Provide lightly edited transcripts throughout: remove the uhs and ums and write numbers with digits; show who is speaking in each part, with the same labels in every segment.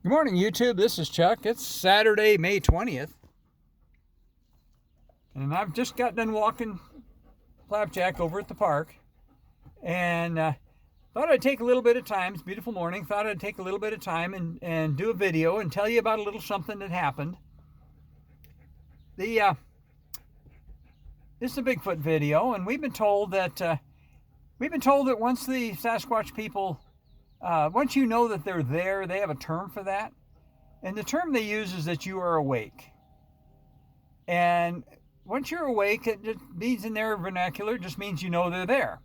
Speaker 1: Good morning, YouTube. This is Chuck. It's Saturday, May 20th. And I've just got done walking Flapjack over at the park. And thought I'd take a little bit of time. It's a beautiful morning. Thought I'd take a little bit of time and do a video and tell you about a little something that happened. This is a Bigfoot video, and we've been told that once the Sasquatch people, once you know that they're there, they have a term for that. And the term they use is that you are awake. And once you're awake, it just means in their vernacular, it just means you know they're there.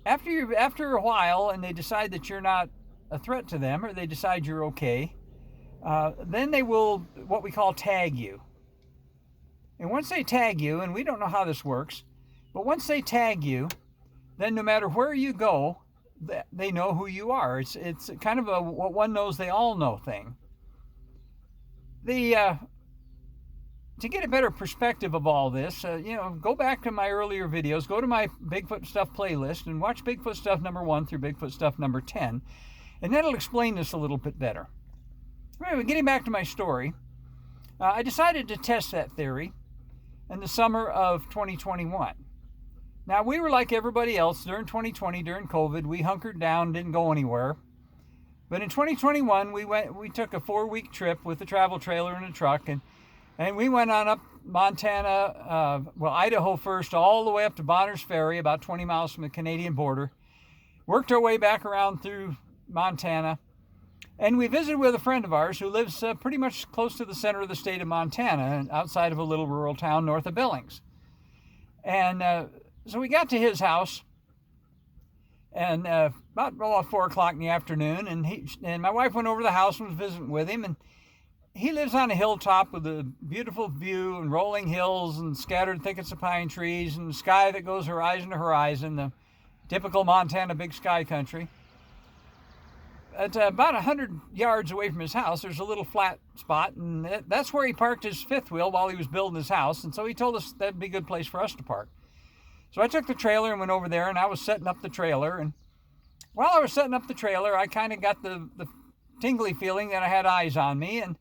Speaker 1: After a while, and they decide that you're not a threat to them, or they decide you're okay, then they will, what we call, tag you. And once they tag you, and we don't know how this works, but once they tag you, then no matter where you go, they know who you are. It's kind of a what one knows they all know thing. To get a better perspective of all this, go back to my earlier videos, go to my Bigfoot Stuff playlist and watch Bigfoot Stuff number 1 through Bigfoot Stuff number 10, and that'll explain this a little bit better. Anyway, getting back to my story, I decided to test that theory in the summer of 2021. Now, we were like everybody else during 2020, during COVID. We hunkered down, didn't go anywhere. But in 2021, we took a 4-week trip with a travel trailer and a truck, and we went on up Montana, Idaho first, all the way up to Bonners Ferry, about 20 miles from the Canadian border. Worked our way back around through Montana. And we visited with a friend of ours who lives pretty much close to the center of the state of Montana, outside of a little rural town north of Billings. And so we got to his house, and about 4 o'clock in the afternoon, and my wife went over to the house and was visiting with him. And he lives on a hilltop with a beautiful view and rolling hills and scattered thickets of pine trees and sky that goes horizon to horizon, the typical Montana big sky country. At about 100 yards away from his house, there's a little flat spot, and that's where he parked his fifth wheel while he was building his house. And so he told us that'd be a good place for us to park. So I took the trailer and went over there, and I was setting up the trailer. And while I was setting up the trailer, I kind of got the tingly feeling that I had eyes on me, and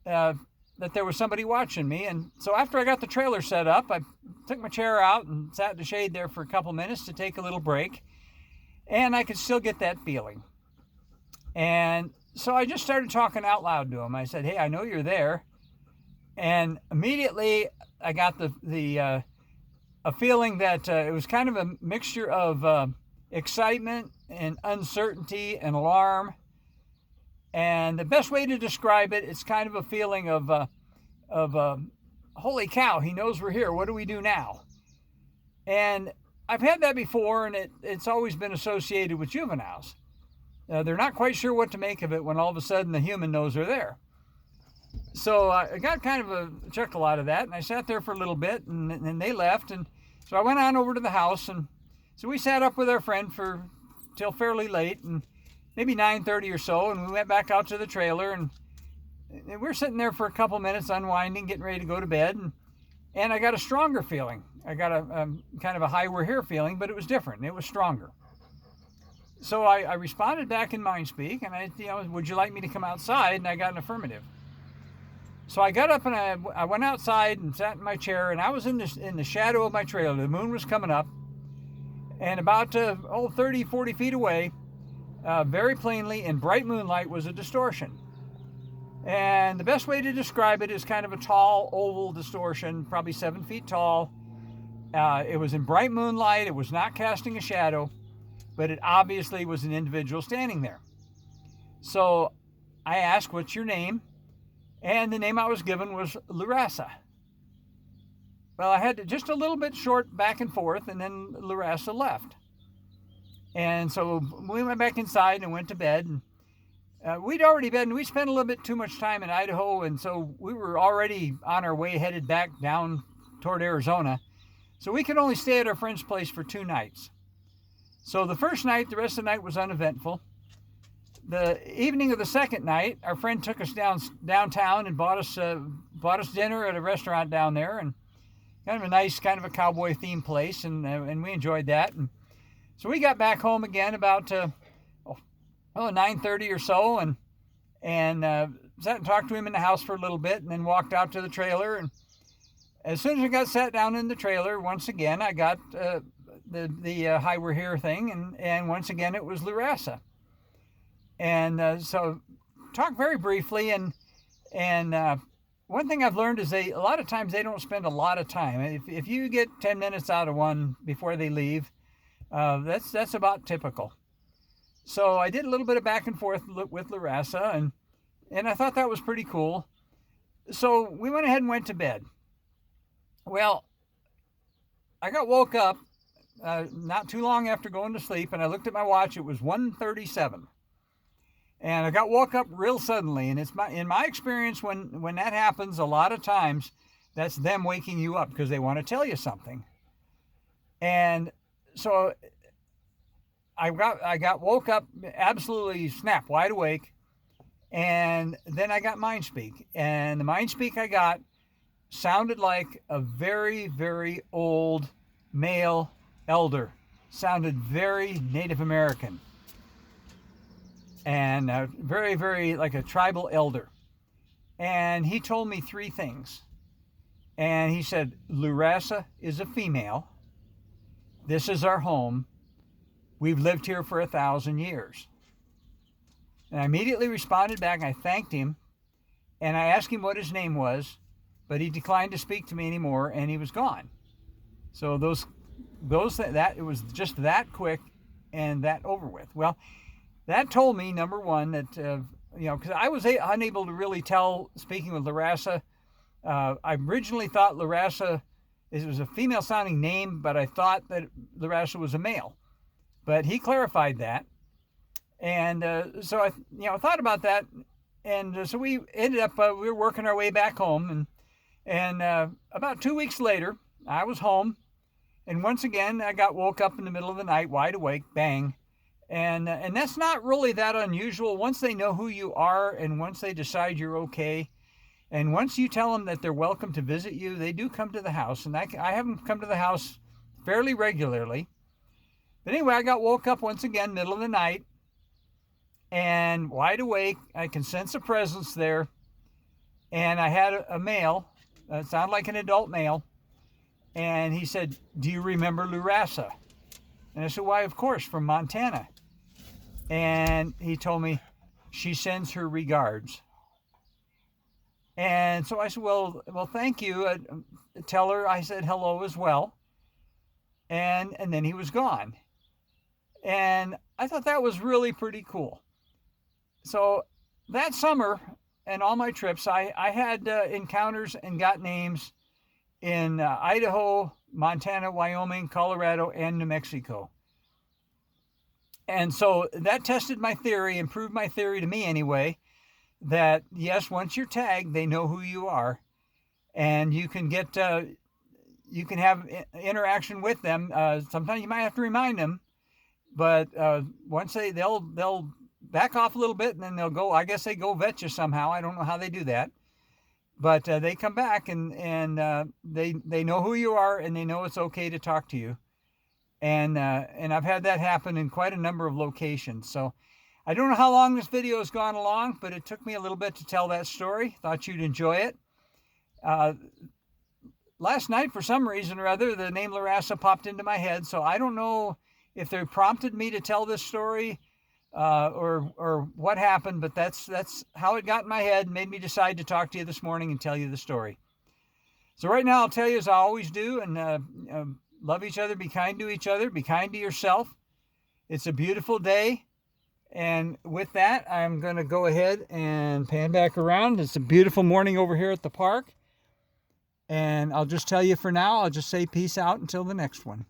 Speaker 1: that there was somebody watching me. And so after I got the trailer set up, I took my chair out and sat in the shade there for a couple minutes to take a little break. And I could still get that feeling. And so I just started talking out loud to him. I said, "Hey, I know you're there." And immediately I got a feeling that it was kind of a mixture of excitement and uncertainty and alarm. And the best way to describe it, it's kind of a feeling of holy cow, he knows we're here. What do we do now? And I've had that before, and it's always been associated with juveniles. They're not quite sure what to make of it when all of a sudden the human knows they're there. So I got kind of a chuckle out of that, and I sat there for a little bit, and they left. And so I went on over to the house, and so we sat up with our friend till fairly late, and maybe 9:30 or so, and we went back out to the trailer, and we were sitting there for a couple minutes unwinding, getting ready to go to bed, and I got a stronger feeling. I got a kind of a hi, we're here feeling, but it was different. It was stronger. So I responded back in mind speak, and would you like me to come outside? And I got an affirmative. So I got up and I went outside and sat in my chair, and I was in the shadow of my trailer. The moon was coming up, and about 30, 40 feet away, very plainly in bright moonlight, was a distortion. And the best way to describe it is kind of a tall oval distortion, probably 7 feet tall. It was in bright moonlight. It was not casting a shadow, but it obviously was an individual standing there. So I asked, "What's your name?" And the name I was given was Larasa. Well, I had just a little bit short back and forth, and then Larasa left. And so we went back inside and went to bed. And we'd already been, we spent a little bit too much time in Idaho, and so we were already on our way headed back down toward Arizona. So we could only stay at our friend's place for 2 nights. So the first night, the rest of the night was uneventful. The evening of the second night, our friend took us downtown and bought us dinner at a restaurant down there, and kind of a nice, kind of a cowboy themed place, and we enjoyed that. And so we got back home again about 9:30 or so, and and sat and talked to him in the house for a little bit, and then walked out to the trailer. And as soon as I got sat down in the trailer, once again I got the Hi, We're Here thing, and once again it was Loo'Rassa. And so talked very briefly, and one thing I've learned is a lot of times they don't spend a lot of time. If you get 10 minutes out of one before they leave, that's about typical. So I did a little bit of back and forth with Larasa, and I thought that was pretty cool. So we went ahead and went to bed. Well, I got woke up not too long after going to sleep, and I looked at my watch. It was 1:37. And I got woke up real suddenly, and in my experience, when that happens, a lot of times that's them waking you up because they want to tell you something. And so I got woke up, absolutely snap, wide awake, and then I got mind speak, and the mind speak I got sounded like a very, very old male elder, sounded very Native American. And very, very like a tribal elder. And he told me three things. And he said, Loo'Rassa is a female. This is our home. We've lived here for 1,000 years. And I immediately responded back. I thanked him. And I asked him what his name was. But he declined to speak to me anymore. And he was gone. So it was just that quick and that over with. Well, that told me, number one, that, because I was unable to really tell, speaking with Larasa, I originally thought Larasa, it was a female-sounding name, but I thought that Larasa was a male. But he clarified that. And so I thought about that. And so we ended up, we were working our way back home. And about 2 weeks later, I was home. And once again, I got woke up in the middle of the night, wide awake, bang. And that's not really that unusual. Once they know who you are, and once they decide you're okay, and once you tell them that they're welcome to visit you, they do come to the house. And I have them come to the house fairly regularly. But anyway, I got woke up once again, middle of the night, and wide awake. I can sense a presence there. And I had a male, sounded like an adult male, and he said, "Do you remember Loo'Rassa?" And I said, "Why, of course, from Montana." And he told me, "She sends her regards." And so I said, well, thank you. Tell her I said hello as well. And then he was gone. And I thought that was really pretty cool. So that summer and all my trips, I had encounters and got names in Idaho, Montana, Wyoming, Colorado, and New Mexico. And so that tested my theory and proved my theory to me anyway, that yes, once you're tagged, they know who you are, and you can have interaction with them. Sometimes you might have to remind them, but once they'll back off a little bit, and then they'll go. I guess they go vet you somehow. I don't know how they do that, but they come back and they know who you are, and they know it's okay to talk to you. And I've had that happen in quite a number of locations. So I don't know how long this video has gone along, but it took me a little bit to tell that story. Thought you'd enjoy it. Last night, for some reason or other, the name Larasa popped into my head. So I don't know if they prompted me to tell this story or what happened, but that's how it got in my head and made me decide to talk to you this morning and tell you the story. So right now, I'll tell you as I always do, and love each other, be kind to each other, be kind to yourself. It's a beautiful day. And with that, I'm going to go ahead and pan back around. It's a beautiful morning over here at the park. And I'll just tell you for now, I'll just say peace out until the next one.